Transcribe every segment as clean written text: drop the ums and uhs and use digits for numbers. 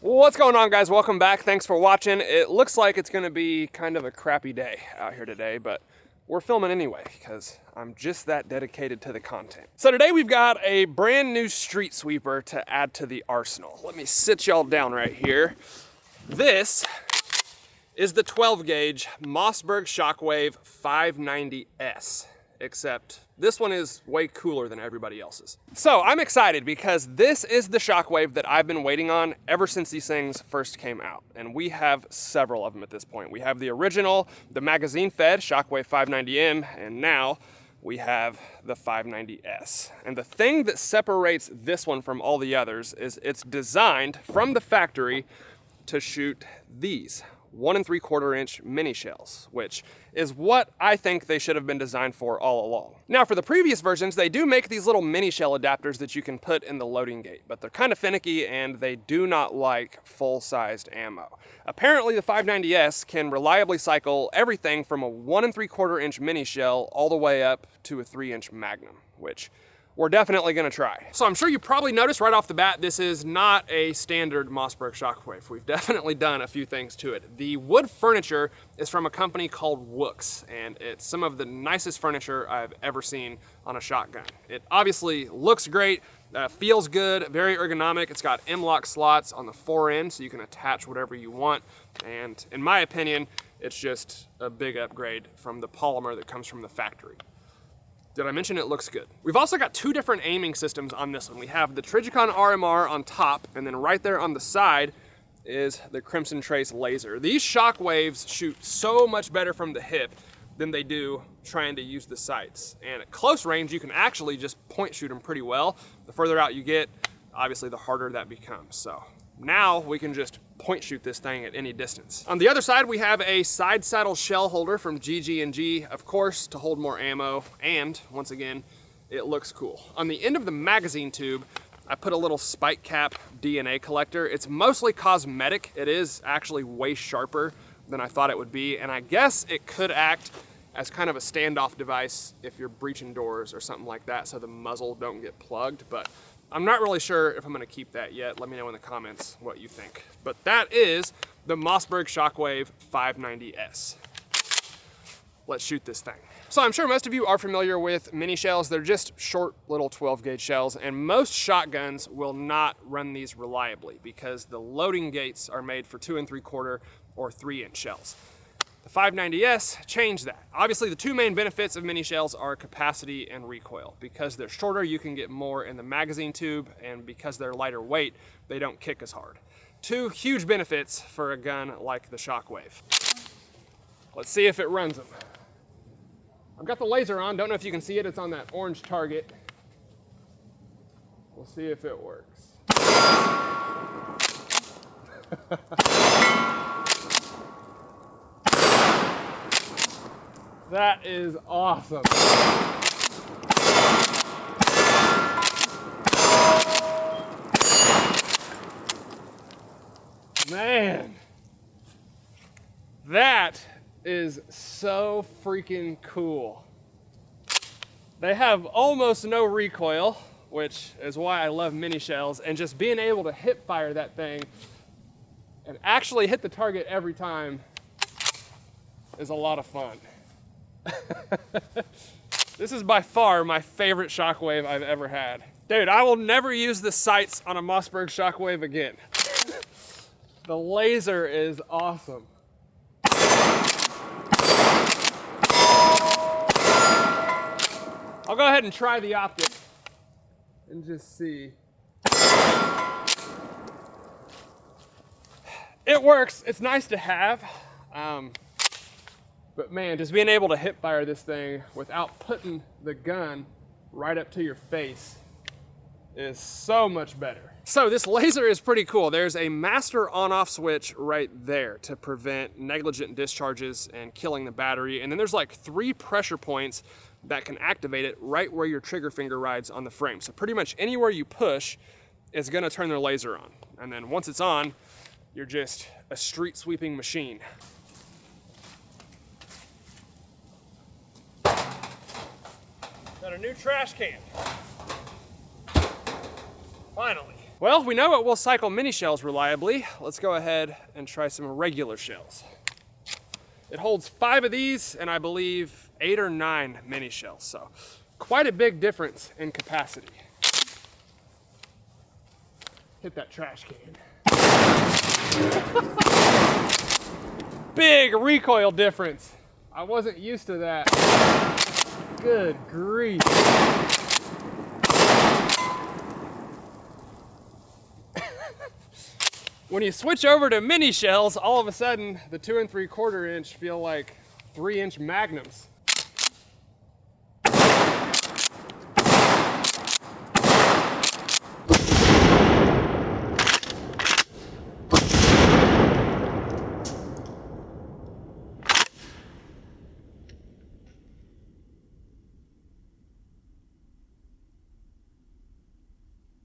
What's going on, guys? Welcome back. Thanks for watching. It looks like it's going to be kind of a crappy day out here today, but we're filming anyway because I'm just that dedicated to the content. So today we've got a brand new street sweeper to add to the arsenal. Let me sit y'all down right here. This is the 12 gauge Mossberg Shockwave 590S, except this one is way cooler than everybody else's. So I'm excited because this is the Shockwave that I've been waiting on ever since these things first came out. And we have several of them at this point. We have the original, the magazine fed Shockwave 590M, and now we have the 590S. And the thing that separates this one from all the others is it's designed from the factory to shoot these 1 3/4 inch mini shells, which is what I think they should have been designed for all along. Now, for the previous versions, they do make these little mini shell adapters that you can put in the loading gate, but they're kind of finicky and they do not like full-sized ammo. Apparently, the 590S can reliably cycle everything from a 1 3/4 inch mini shell all the way up to a 3-inch Magnum, which we're definitely gonna try. So I'm sure you probably noticed right off the bat, this is not a standard Mossberg Shockwave. We've definitely done a few things to it. The wood furniture is from a company called Wooks, and it's some of the nicest furniture I've ever seen on a shotgun. It obviously looks great, feels good, very ergonomic. It's got M-lock slots on the fore end so you can attach whatever you want. And in my opinion, it's just a big upgrade from the polymer that comes from the factory. Did I mention it looks good? We've also got two different aiming systems on this one. We have the Trijicon RMR on top, and then right there on the side is the Crimson Trace laser. These Shockwaves shoot so much better from the hip than they do trying to use the sights. And at close range, you can actually just point shoot them pretty well. The further out you get, obviously the harder that becomes. So now we can just point shoot this thing at any distance. On the other side, we have a side saddle shell holder from GG&G, of course, to hold more ammo, and once again, it looks cool. On the end of the magazine tube, I put a little spike cap DNA collector. It's mostly cosmetic. It is actually way sharper than I thought it would be, and I guess it could act as kind of a standoff device if you're breaching doors or something like that so the muzzle don't get plugged, but I'm not really sure if I'm gonna keep that yet. Let me know in the comments what you think. But that is the Mossberg Shockwave 590S. Let's shoot this thing. So I'm sure most of you are familiar with mini shells. They're just short little 12 gauge shells, and most shotguns will not run these reliably because the loading gates are made for 2 3/4 or 3-inch shells. The 590S changed that. Obviously, the two main benefits of mini shells are capacity and recoil. Because they're shorter, you can get more in the magazine tube, and because they're lighter weight, they don't kick as hard. Two huge benefits for a gun like the Shockwave. Let's see if it runs them. I've got the laser on. Don't know if you can see it. It's on that orange target. We'll see if it works. That is awesome. Man, that is so freaking cool. They have almost no recoil, which is why I love mini shells, and just being able to hip fire that thing and actually hit the target every time is a lot of fun. This is by far my favorite Shockwave I've ever had. Dude, I will never use the sights on a Mossberg Shockwave again. The laser is awesome. I'll go ahead and try the optic and just see. It works. It's nice to have. But man, just being able to hip fire this thing without putting the gun right up to your face is so much better. So this laser is pretty cool. There's a master on-off switch right there to prevent negligent discharges and killing the battery. And then there's like 3 pressure points that can activate it right where your trigger finger rides on the frame. So pretty much anywhere you push is gonna turn their laser on. And then once it's on, you're just a street sweeping machine. Got a new trash can. Finally. Well, we know it will cycle mini shells reliably. Let's go ahead and try some regular shells. It holds 5 of these and I believe 8 or 9 mini shells, so quite a big difference in capacity. Hit that trash can. Big recoil difference. I wasn't used to that. Good grief. When you switch over to mini shells, all of a sudden the 2 3/4 inch feel like 3-inch magnums.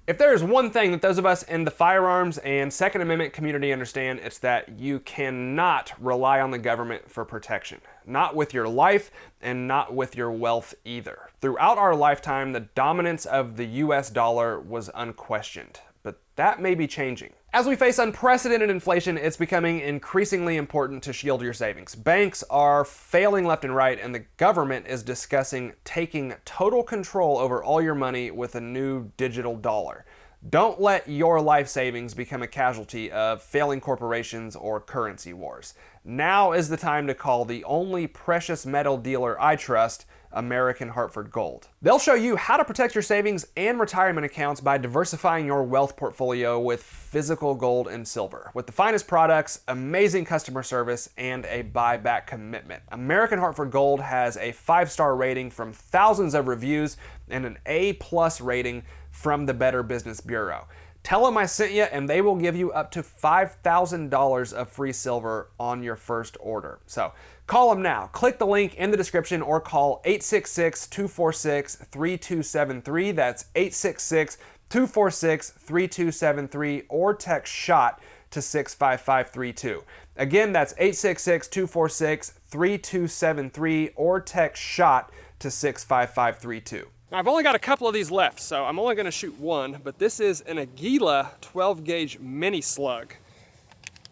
If there is one thing that those of us in the firearms and Second Amendment community understand, it's that you cannot rely on the government for protection. Not with your life and not with your wealth either. Throughout our lifetime, the dominance of the US dollar was unquestioned, but that may be changing. As we face unprecedented inflation, it's becoming increasingly important to shield your savings. Banks are failing left and right, and the government is discussing taking total control over all your money with a new digital dollar. Don't let your life savings become a casualty of failing corporations or currency wars. Now is the time to call the only precious metal dealer I trust, American Hartford Gold. They'll show you how to protect your savings and retirement accounts by diversifying your wealth portfolio with physical gold and silver. With the finest products, amazing customer service, and a buyback commitment. American Hartford Gold has a 5-star rating from thousands of reviews and an A+ rating from the Better Business Bureau. Tell them I sent you and they will give you up to $5,000 of free silver on your first order. So call them now. Click the link in the description or call 866-246-3273. That's 866-246-3273 or text SHOT to 65532. Again, that's 866-246-3273 or text SHOT to 65532. Now, I've only got a couple of these left, so I'm only going to shoot one, but this is an Aguila 12-gauge mini slug.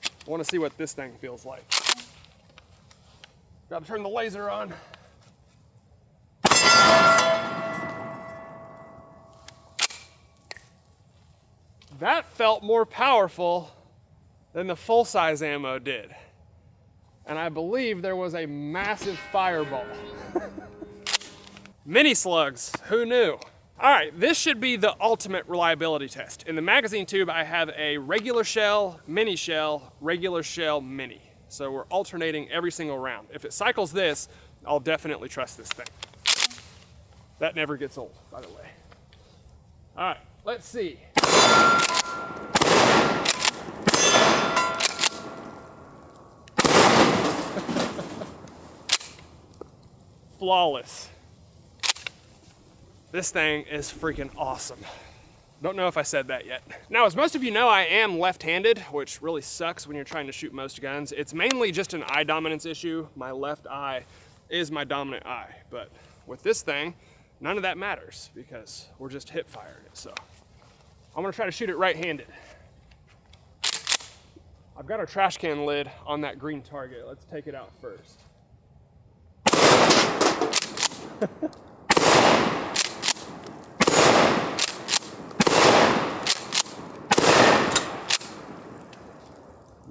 I want to see what this thing feels like. Got to turn the laser on. That felt more powerful than the full-size ammo did. And I believe there was a massive fireball. Mini slugs, who knew? All right, this should be the ultimate reliability test. In the magazine tube, I have a regular shell, mini shell, regular shell, mini. So we're alternating every single round. If it cycles this, I'll definitely trust this thing. That never gets old, by the way. All right, let's see. Flawless. This thing is freaking awesome. Don't know if I said that yet. Now, as most of you know, I am left-handed, which really sucks when you're trying to shoot most guns. It's mainly just an eye dominance issue. My left eye is my dominant eye, but with this thing, none of that matters because we're just hip firing it. So I'm gonna try to shoot it right-handed. I've got our trash can lid on that green target. Let's take it out first.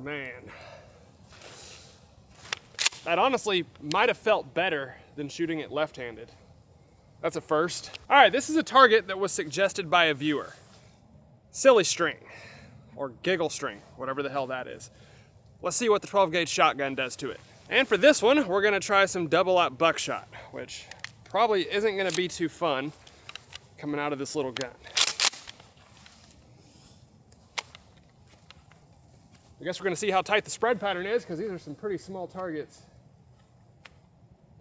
Man, that honestly might have felt better than shooting it left-handed. That's a first. All right, this is a target that was suggested by a viewer. Silly string, or giggle string, whatever the hell that is. Let's see what the 12-gauge shotgun does to it. And for this one, we're gonna try some double-aught buckshot, which probably isn't gonna be too fun coming out of this little gun. I guess we're gonna see how tight the spread pattern is because these are some pretty small targets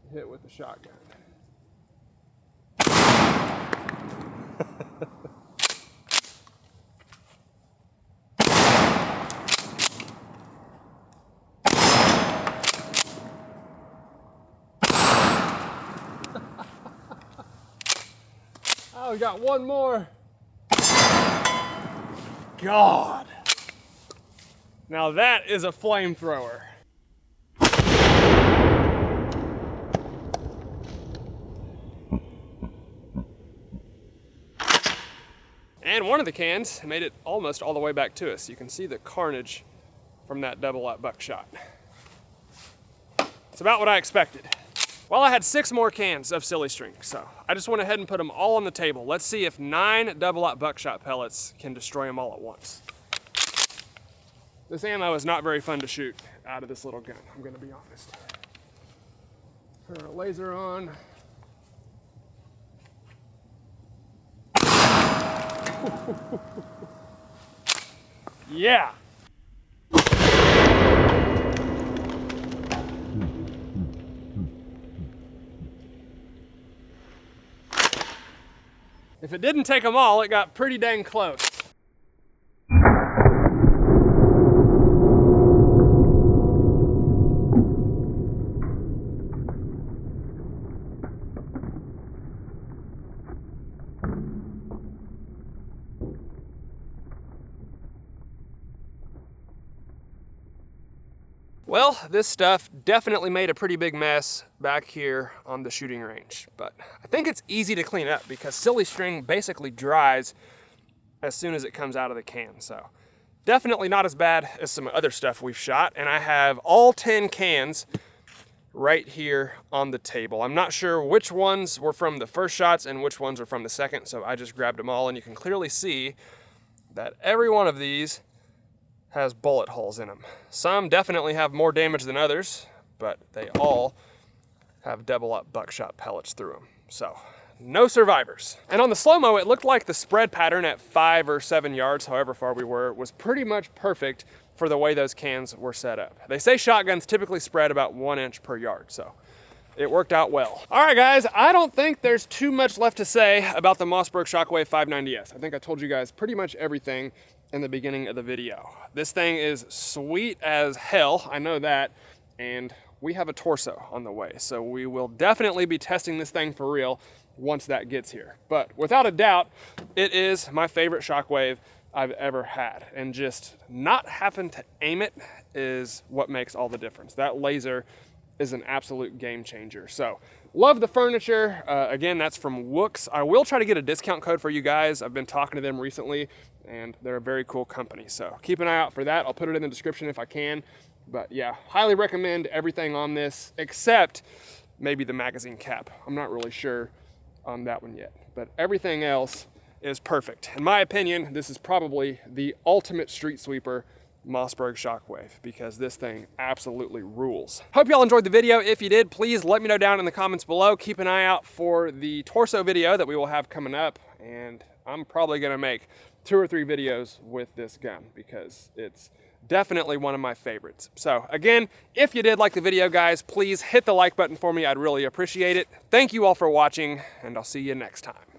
to hit with the shotgun. Oh, we got one more. God. Now that is a flamethrower. And one of the cans made it almost all the way back to us. You can see the carnage from that double-up buckshot. It's about what I expected. Well, I had 6 more cans of silly string, so I just went ahead and put them all on the table. Let's see if 9 double-up buckshot pellets can destroy them all at once. This ammo is not very fun to shoot out of this little gun, I'm gonna be honest. Turn our laser on. Yeah. If it didn't take them all, it got pretty dang close. Well, this stuff definitely made a pretty big mess back here on the shooting range, but I think it's easy to clean up because silly string basically dries as soon as it comes out of the can. So definitely not as bad as some other stuff we've shot, and I have all 10 cans right here on the table. I'm not sure which ones were from the first shots and which ones were from the second, so I just grabbed them all, and you can clearly see that every one of these has bullet holes in them. Some definitely have more damage than others, but they all have double-up buckshot pellets through them. So, no survivors. And on the slow-mo, it looked like the spread pattern at 5 or 7 yards, however far we were, was pretty much perfect for the way those cans were set up. They say shotguns typically spread about 1 inch per yard, so it worked out well. All right, guys, I don't think there's too much left to say about the Mossberg Shockwave 590S. I think I told you guys pretty much everything in the beginning of the video. This thing is sweet as hell, I know that, and we have a torso on the way, so we will definitely be testing this thing for real once that gets here. But without a doubt, it is my favorite Shockwave I've ever had, and just not having to aim it is what makes all the difference. That laser is an absolute game changer. So love the furniture. Again, that's from Wooks. I will try to get a discount code for you guys. I've been talking to them recently, and they're a very cool company. So keep an eye out for that. I'll put it in the description if I can. But yeah, highly recommend everything on this, except maybe the magazine cap. I'm not really sure on that one yet, but everything else is perfect. In my opinion, this is probably the ultimate street sweeper Mossberg Shockwave, because this thing absolutely rules. Hope y'all enjoyed the video. If you did, please let me know down in the comments below. Keep an eye out for the torso video that we will have coming up, and I'm probably gonna make 2 or 3 videos with this gun because it's definitely one of my favorites. So again, if you did like the video, guys, please hit the like button for me. I'd really appreciate it. Thank you all for watching, and I'll see you next time.